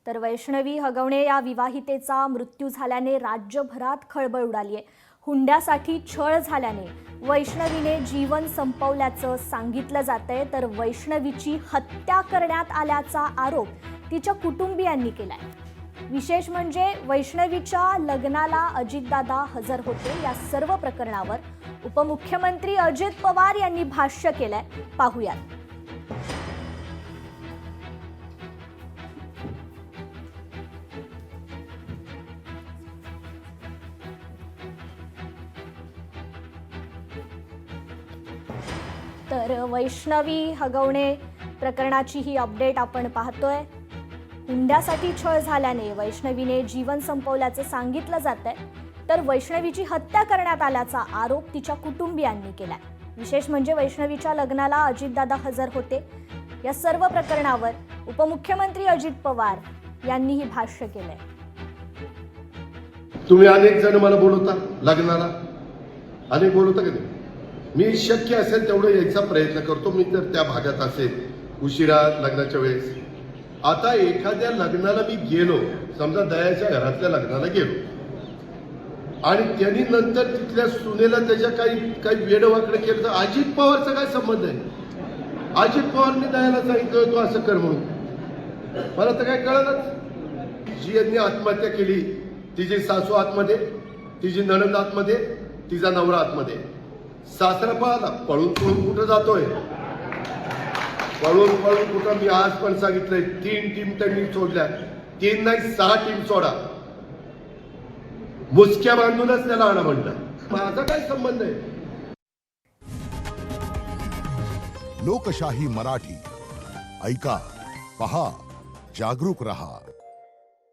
तर वैष्णवी हगवणे या विवाहितेचा मृत्यू झाल्याने राज्यभरात खळबळ उडाली आहे। हुंड्यासाठी छळ झाल्याने वैष्णवीने जीवन संपवल्याचं सांगितलं जातंय, तर वैष्णवीची हत्या करण्यात आल्याचा आरोप तिच्या कुटुंबियांनी केलाय। विशेष म्हणजे वैष्णवीच्या लग्नाला अजितदादा हजर होते। या सर्व प्रकरणावर उपमुख्यमंत्री अजित पवार यांनी भाष्य केलंय, पाहूयात। तर वैष्णवी हगवणे प्रकरणाची ही अपडेट आपण पाहतोय। हुंड्यासाठी छळ झाल्याने वैष्णवीने जीवन संपवल्याचं सांगितलं जातंय, तर वैष्णवीची हत्या करण्यात आल्याचा आरोप तिच्या कुटुंबियांनी केलाय। विशेष म्हणजे वैष्णवीच्या लग्नाला अजितदादा हजर होते। या सर्व प्रकरणावर उपमुख्यमंत्री अजित पवार यांनी ही भाष्य केलंय। तुम्ही अनेक जण मला बोलवता लग्नाला, अनेक बोलवता की नाही? मी शक्य असेल तेवढं यायचा प्रयत्न करतो। मी तर त्या भागात असेल उशिरा लग्नाच्या वेळेस। आता एखाद्या लग्नाला मी गेलो, समजा दयाच्या घरातल्या लग्नाला गेलो आणि त्यांनी नंतर तिथल्या सुनेला त्याच्या काही वेडवाकडे केलं, तर अजित पवारचा काय संबंध आहे? अजित पवारने दयाला सांगितलं तू असं कर म्हणून, मला तर काय कळलंच। जी यांनी आत्महत्या केली, तिची सासू आतमध्ये, तिची नणंद आतमध्ये, तिचा नवरा आतमध्ये, सासरा पाहला पळून पळून कुठं जातोय, पळून पळून कुठं। मी आज पण सांगितलंय 3 टीम त्यांनी सोडल्या, 3 नाही 6 टीम सोडा, मुसक्या बांधूनच त्याला आणा म्हणलं। माझा काय संबंध आहे? लोकशाही मराठी ऐका, पहा, जागरूक रहा।